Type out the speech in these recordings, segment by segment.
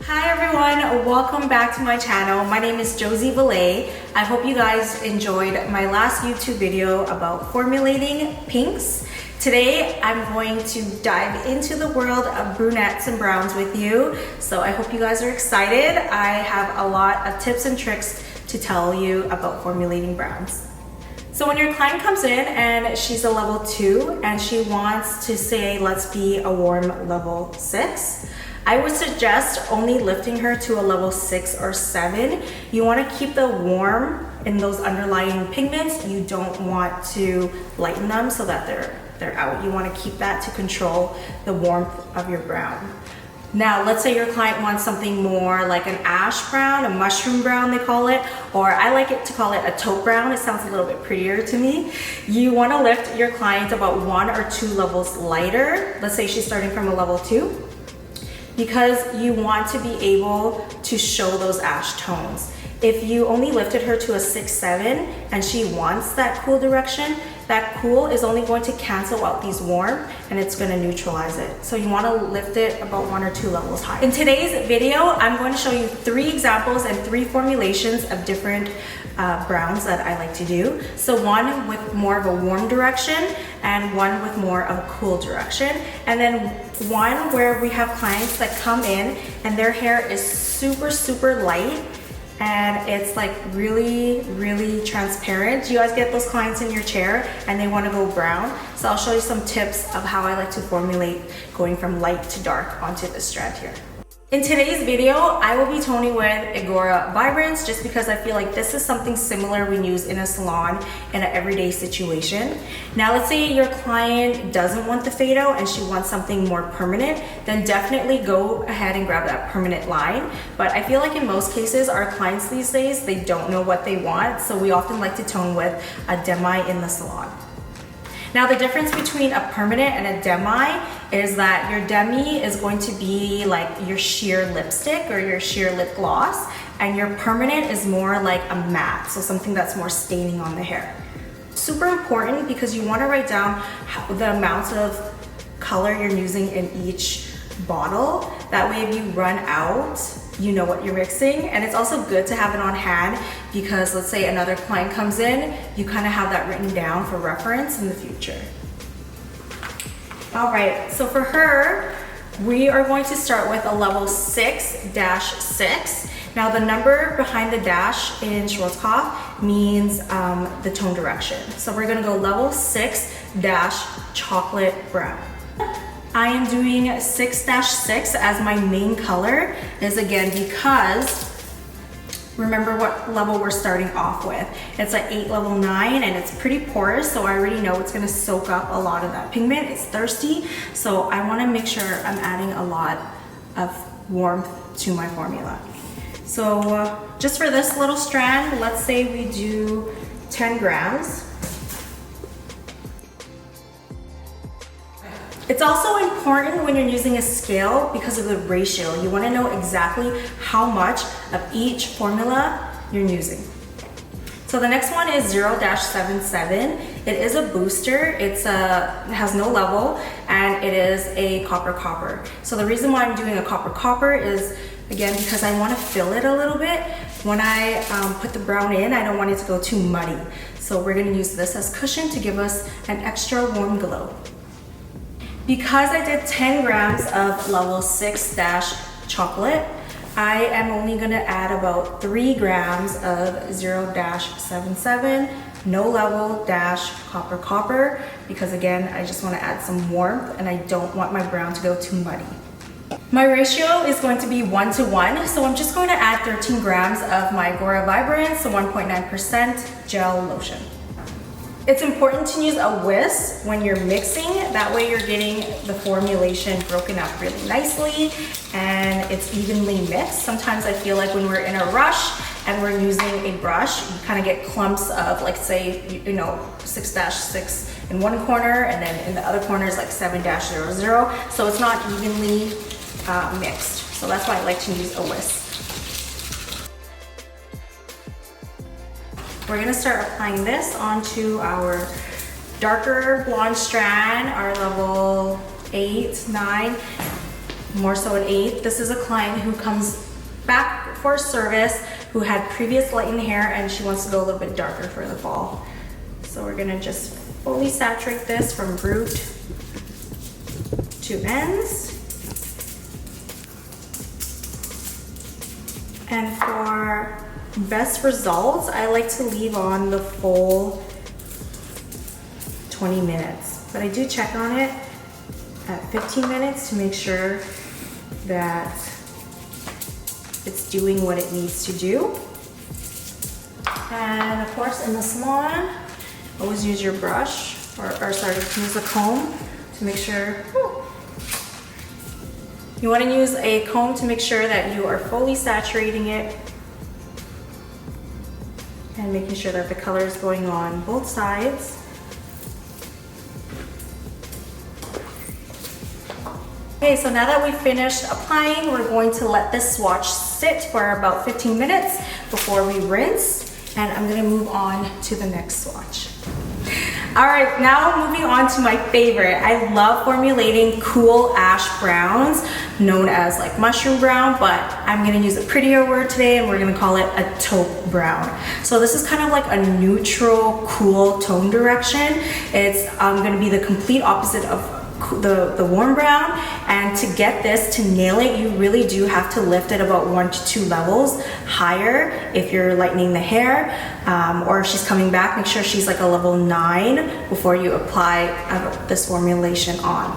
Hi everyone, welcome back to my channel. My name is Josie. I hope you guys enjoyed my last YouTube video about formulating pinks. Today I'm going to dive into the world of brunettes and browns with you. So I hope you guys are excited. I have a lot of tips and tricks to tell you about formulating browns. So when your client comes in and she's a level 2 and she wants to say, let's be a warm level 6, I would suggest only lifting her to a level 6 or 7. You want to keep the warm in those underlying pigments. You don't want to lighten them so that they're out. You want to keep that to control the warmth of your brown. Now, let's say your client wants something more like an ash brown, a mushroom brown they call it, or I like it to call it a taupe brown. It sounds a little bit prettier to me. You want to lift your client about 1 or 2 levels lighter. Let's say she's starting from a level 2. Because you want to be able to show those ash tones. If you only lifted her to a 6-7 and she wants that cool direction, that cool is only going to cancel out these warm and it's going to neutralize it. So you want to lift it about 1 or 2 levels higher. In today's video, I'm going to show you 3 examples and 3 formulations of different browns that I like to do. So one with more of a warm direction and one with more of a cool direction. And then one where we have clients that come in and their hair is super light and it's like really transparent. You guys get those clients in your chair and they want to go brown. So I'll show you some tips of how I like to formulate going from light to dark onto this strand here. In today's video, I will be toning with IGORA Vibrance just because I feel like this is something similar we use in a salon in an everyday situation. Now, let's say your client doesn't want the fade out and she wants something more permanent, then definitely go ahead and grab that permanent line. But I feel like in most cases, our clients these days, they don't know what they want. So we often like to tone with a demi in the salon. Now the difference between a permanent and a demi is that your demi is going to be like your sheer lipstick or your sheer lip gloss, and your permanent is more like a matte, so something that's more staining on the hair. Super important because you want to write down the amounts of color you're using in each bottle. That way if you run out, you know what you're mixing. And it's also good to have it on hand because let's say another client comes in, you kind of have that written down for reference in the future. All right, so for her, we are going to start with a level 6-6. Now the number behind the dash in Schwarzkopf means the tone direction. So we're gonna go level 6-chocolate brown. I am doing 6-6 as my main color, is again because remember what level we're starting off with. It's an 8 level 9 and it's pretty porous, so I already know it's gonna soak up a lot of that pigment. It's thirsty, so I wanna make sure I'm adding a lot of warmth to my formula. So just for this little strand, let's say we do 10 grams. It's also important when you're using a scale because of the ratio. You want to know exactly how much of each formula you're using. So the next one is 0-77. It is a booster. It has no level and it is a copper. So the reason why I'm doing a copper is again because I want to fill it a little bit. When I put the brown in, I don't want it to go too muddy. So we're going to use this as cushion to give us an extra warm glow. Because I did 10 grams of level 6-chocolate, I am only gonna add about 3 grams of 0-77, no level -copper, because again, I just wanna add some warmth and I don't want my brown to go too muddy. My ratio is going to be 1-to-1, so I'm just going to add 13 grams of my IGORA Vibrance, so 1.9% gel lotion. It's important to use a whisk when you're mixing. That way you're getting the formulation broken up really nicely and it's evenly mixed. Sometimes I feel like when we're in a rush and we're using a brush, you kind of get clumps of like say, 6-6 in one corner and then in the other corner is like 7-00. So it's not evenly mixed. So that's why I like to use a whisk. We're gonna start applying this onto our darker blonde strand, our level 8, 9. more so an 8. This is a client who comes back for service who had previous lightened hair and she wants to go a little bit darker for the fall. So we're gonna just fully saturate this from root to ends. And for best results, I like to leave on the full 20 minutes. But I do check on it at 15 minutes to make sure that it's doing what it needs to do. And of course in the salon, always use your brush, use a comb to make sure. You want to use a comb to make sure that you are fully saturating it and making sure that the color is going on both sides. Okay, so now that we've finished applying, we're going to let this swatch sit for about 15 minutes before we rinse, and I'm gonna move on to the next swatch. All right, now moving on to my favorite. I love formulating cool ash browns, known as like mushroom brown, but I'm gonna use a prettier word today and we're gonna call it a taupe brown. So this is kind of like a neutral, cool tone direction. It's gonna be the complete opposite of the warm brown, and to get this, to nail it, you really do have to lift it about 1 to 2 levels higher if you're lightening the hair, or if she's coming back, make sure she's like a level 9 before you apply this formulation on.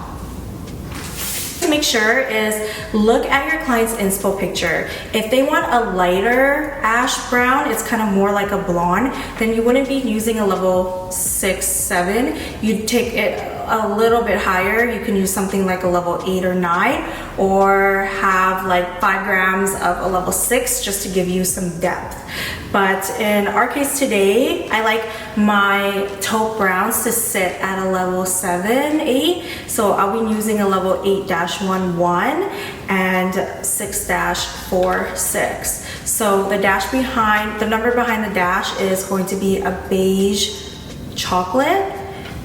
To make sure is look at your client's inspo picture. If they want a lighter ash brown, it's kind of more like a blonde, then you wouldn't be using a level 6, 7. You'd take it a little bit higher. You can use something like a level 8 or 9, or have like 5 grams of a level 6 just to give you some depth. But in our case today, I like my taupe browns to sit at a level 7, 8. So I'll be using a level 8-11 and 6-46. So the dash behind, the number behind the dash is going to be a beige chocolate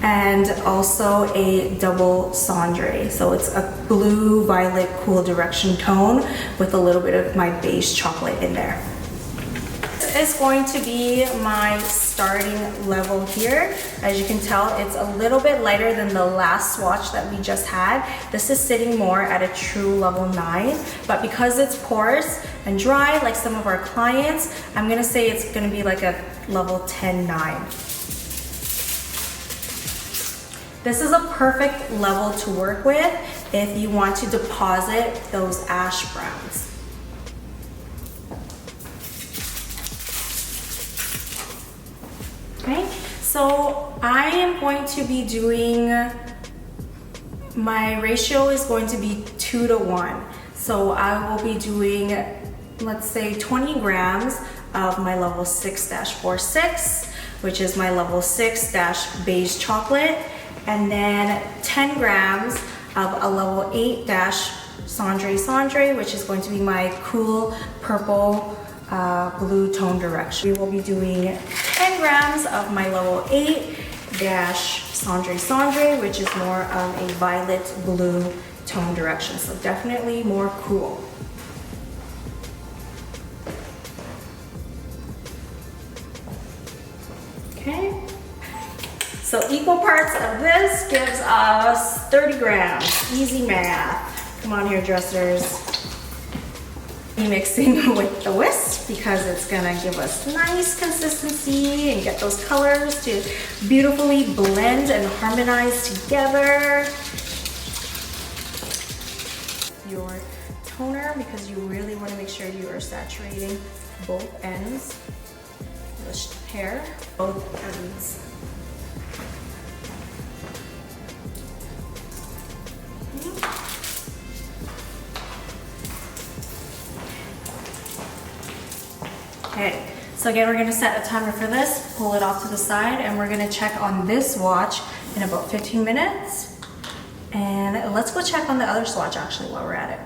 and also a double cendre. So it's a blue violet cool direction tone with a little bit of my beige chocolate in there. This is going to be my starting level here. As you can tell, it's a little bit lighter than the last swatch that we just had. This is sitting more at a true level 9, but because it's porous and dry like some of our clients, I'm gonna say it's gonna be like a level 10, 9. This is a perfect level to work with if you want to deposit those ash browns. Okay, so I am going to be doing, my ratio is going to be 2 to 1. So I will be doing, let's say 20 grams of my level 6-46, which is my level 6-beige chocolate, and then 10 grams of a level 8-cendre, which is going to be my cool purple blue tone direction. We will be doing 10 grams of my level 8-cendre, which is more of a violet blue tone direction. So definitely more cool. Okay. So equal parts of this gives us 30 grams. Easy math. Come on, hairdressers. Mixing with the whisk because it's gonna give us nice consistency and get those colors to beautifully blend and harmonize together. Your toner, because you really want to make sure you are saturating both ends of the hair, both ends. Okay, so again, we're gonna set a timer for this, pull it off to the side, and we're gonna check on this swatch in about 15 minutes. And let's go check on the other swatch actually while we're at it.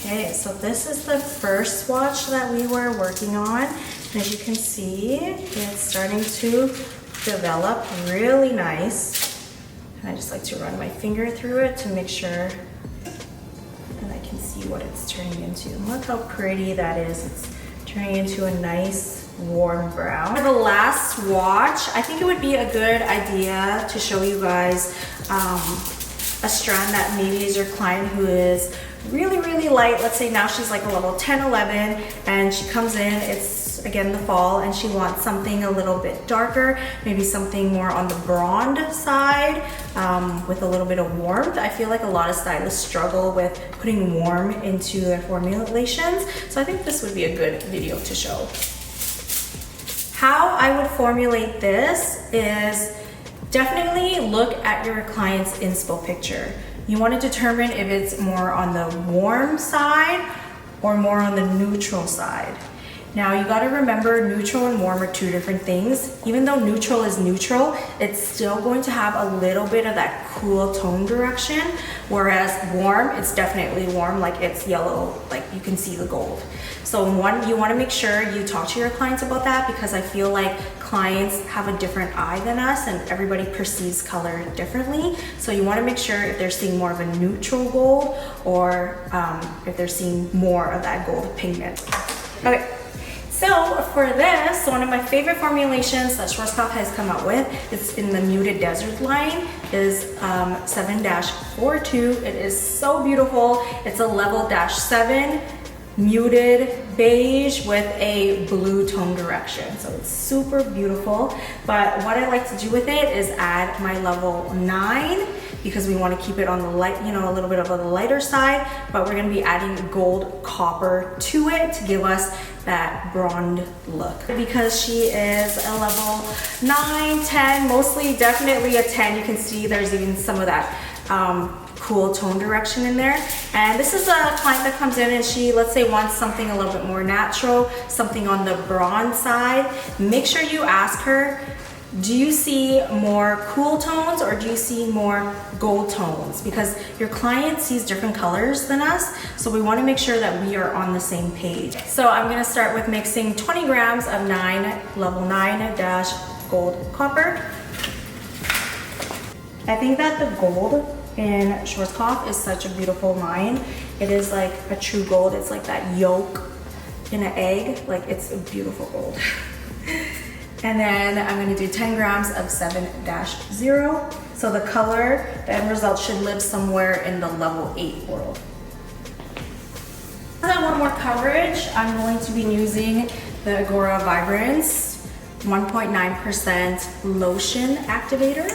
Okay, so this is the first swatch that we were working on. This As you can see, it's starting to develop really nice. And I just like to run my finger through it to make sure that I can see what it's turning into. And look how pretty that is. It's turning into a nice warm brown. For the last swatch, I think it would be a good idea to show you guys a strand that maybe is your client who is really, really light. Let's say now she's like a level 10, 11, and she comes in, it's again the fall, and she wants something a little bit darker, maybe something more on the brond side with a little bit of warmth. I feel like a lot of stylists struggle with putting warm into their formulations, so I think this would be a good video to show. How I would formulate this is definitely look at your client's inspo picture. You want to determine if it's more on the warm side or more on the neutral side. Now you got to remember, neutral and warm are two different things. Even though neutral is neutral, it's still going to have a little bit of that cool tone direction, whereas warm, it's definitely warm, like it's yellow, like you can see the gold. So one, you want to make sure you talk to your clients about that, because I feel like clients have a different eye than us and everybody perceives color differently. So you want to make sure if they're seeing more of a neutral gold or if they're seeing more of that gold pigment. Okay. So for this, one of my favorite formulations that Schwarzkopf has come out with, it's in the Muted Desert line, is 7-42. It is so beautiful. It's a level -7 muted beige with a blue tone direction. So it's super beautiful. But what I like to do with it is add my level 9, because we want to keep it on the light, you know, a little bit of the lighter side, but we're going to be adding gold copper to it to give us that brond look. Because she is a level 9, 10, mostly definitely a 10. You can see there's even some of that cool tone direction in there. And this is a client that comes in and she, let's say, wants something a little bit more natural, something on the brond side. Make sure you ask her, do you see more cool tones or do you see more gold tones? Because your client sees different colors than us, so we want to make sure that we are on the same page. So I'm going to start with mixing 20 grams of level 9 gold copper. I think that the gold in Schwarzkopf is such a beautiful line. It is like a true gold. It's like that yolk in an egg. Like, it's a beautiful gold. And then I'm going to do 10 grams of 7-0. So the color, the end result should live somewhere in the level 8 world. As I want more coverage, I'm going to be using the IGORA Vibrance 1.9% lotion activator.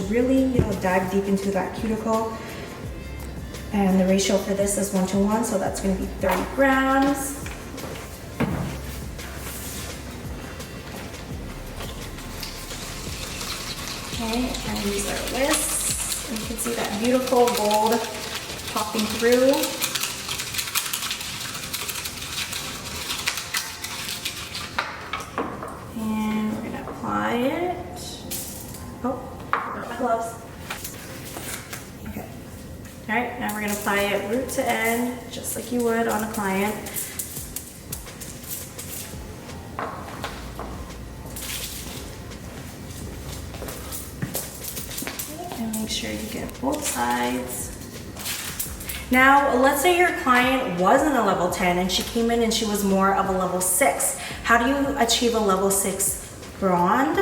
Really, you know, dive deep into that cuticle. And the ratio for this is 1:1, so that's going to be 30 grams. Okay, and use our whisk. And you can see that beautiful gold popping through. And we're gonna apply it. Oh, my gloves. Okay. All right, now we're gonna apply it root to end, just like you would on a client. Make sure you get both sides. Now, let's say your client wasn't a level 10 and she came in and she was more of a level 6. How do you achieve a level 6 brond?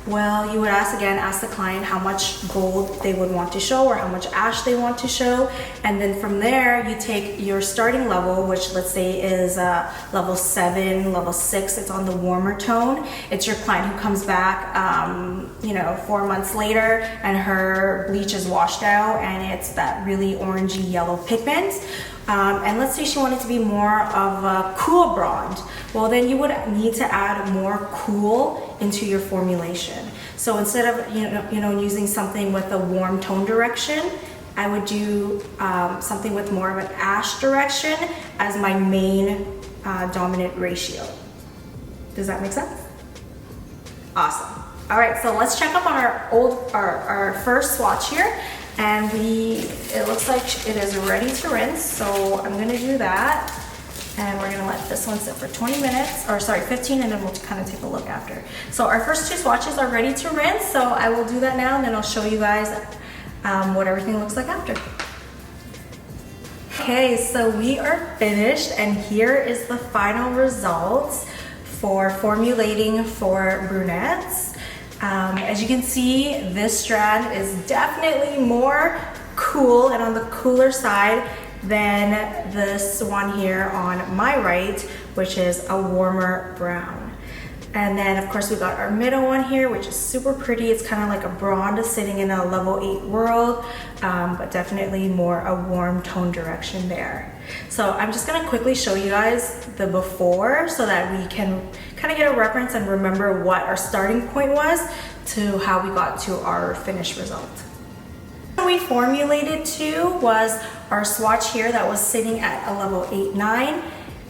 Well, you would ask the client how much gold they would want to show or how much ash they want to show. And then from there, you take your starting level, which let's say is level 7, level 6. It's on the warmer tone. It's your client who comes back, 4 months later and her bleach is washed out and it's that really orangey yellow pigment. And let's say she wanted to be more of a cool brond. Well, then you would need to add more cool into your formulation. So instead of using something with a warm tone direction, I would do something with more of an ash direction as my main dominant ratio. Does that make sense? Awesome. All right, so let's check up on our first swatch here. And it looks like it is ready to rinse, so I'm gonna do that. And we're gonna let this one sit for 20 minutes, or sorry, 15, and then we'll kind of take a look after. So our first two swatches are ready to rinse, so I will do that now, and then I'll show you guys what everything looks like after. Okay, so we are finished, and here is the final results for formulating for brunettes. As you can see, this strand is definitely more cool and on the cooler side than this one here on my right, which is a warmer brown. And then of course we got our middle one here, which is super pretty. It's kind of like a brond sitting in a level 8 world, but definitely more a warm tone direction there. So I'm just gonna quickly show you guys the before so that we can kind of get a reference and remember what our starting point was to how we got to our finished result. What we formulated to was our swatch here that was sitting at a level 8-9.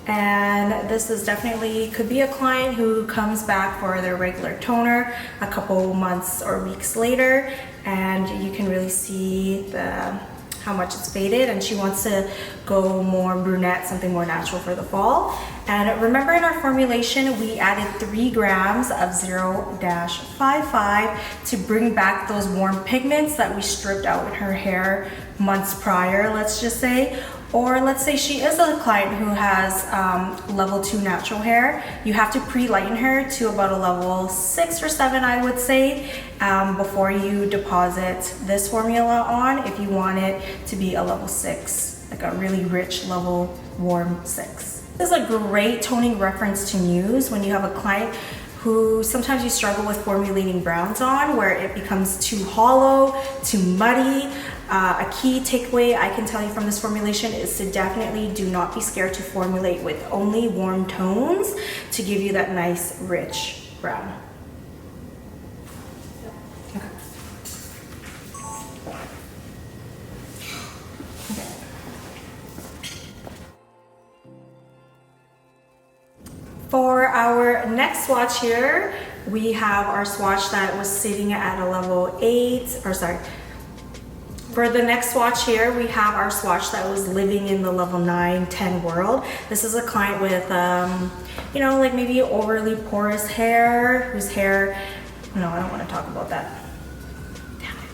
And this is definitely could be a client who comes back for their regular toner a couple months or weeks later, and you can really see how much it's faded, and she wants to go more brunette, something more natural for the fall. And remember, in our formulation we added 3 grams of 0-55 to bring back those warm pigments that we stripped out in her hair months prior, let's just say. Or let's say she is a client who has level 2 natural hair. You have to pre-lighten her to about a level 6 or 7, I would say, before you deposit this formula on, if you want it to be a level 6, like a really rich level warm 6. This is a great toning reference to use when you have a client who sometimes you struggle with formulating browns on, where it becomes too hollow, too muddy. A key takeaway I can tell you from this formulation is to definitely do not be scared to formulate with only warm tones to give you that nice rich brown. Okay. For our next swatch here, we have our swatch that was sitting at a level 8, or sorry, for the next swatch here, we have our swatch that was living in the level 9-10 world. This is a client with, you know, like maybe overly porous hair, whose hair, no, I don't want to talk about that. Damn it.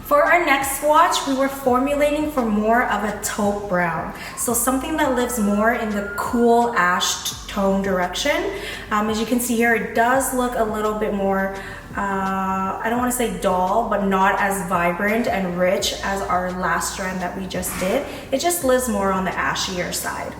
For our next swatch, we were formulating for more of a taupe brown. So something that lives more in the cool ash tone direction. As you can see here, it does look a little bit more, I don't want to say dull, but not as vibrant and rich as our last strand that we just did. It just lives more on the ashier side.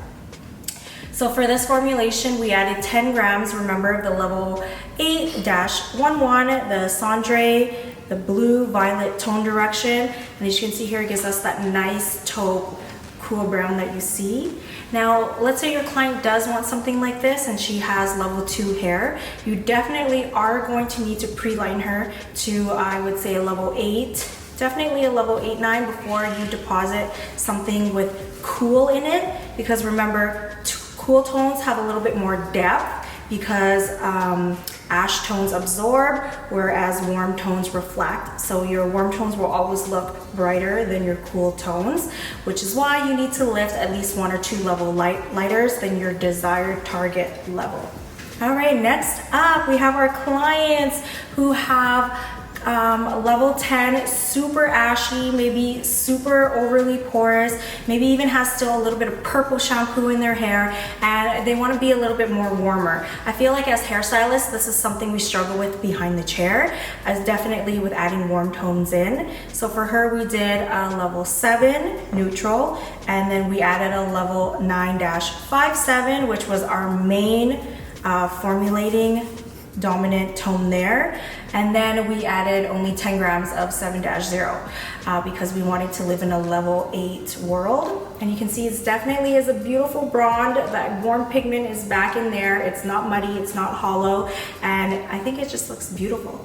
So for this formulation, we added 10 grams, remember, the level 8-11, the Cendre, the blue violet tone direction. And as you can see here, it gives us that nice taupe cool brown that you see. Now, let's say your client does want something like this and she has level 2 hair. You definitely are going to need to pre-line her to, I would say, a level 8, definitely a level 8-9 before you deposit something with cool in it, because remember, cool tones have a little bit more depth because ash tones absorb, whereas warm tones reflect. So your warm tones will always look brighter than your cool tones, which is why you need to lift at least 1 or 2 level lighters than your desired target level. All right, next up, we have our clients who have level 10, super ashy, maybe super overly porous, maybe even has still a little bit of purple shampoo in their hair, and they want to be a little bit more warmer. I feel like as hairstylists, this is something we struggle with behind the chair, as definitely with adding warm tones in. So for her, we did a level 7 neutral, and then we added a level 9-57, which was our main formulating dominant tone there. And then we added only 10 grams of 7-0 because we wanted to live in a level 8 world. And you can see it's definitely is a beautiful blonde. That warm pigment is back in there. It's not muddy, it's not hollow, and I think it just looks beautiful.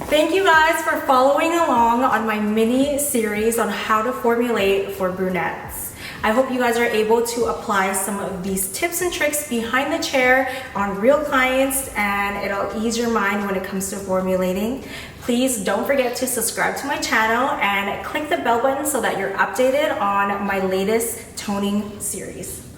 Thank you guys for following along on my mini series on how to formulate for brunettes. I hope you guys are able to apply some of these tips and tricks behind the chair on real clients, and it'll ease your mind when it comes to formulating. Please don't forget to subscribe to my channel and click the bell button so that you're updated on my latest toning series.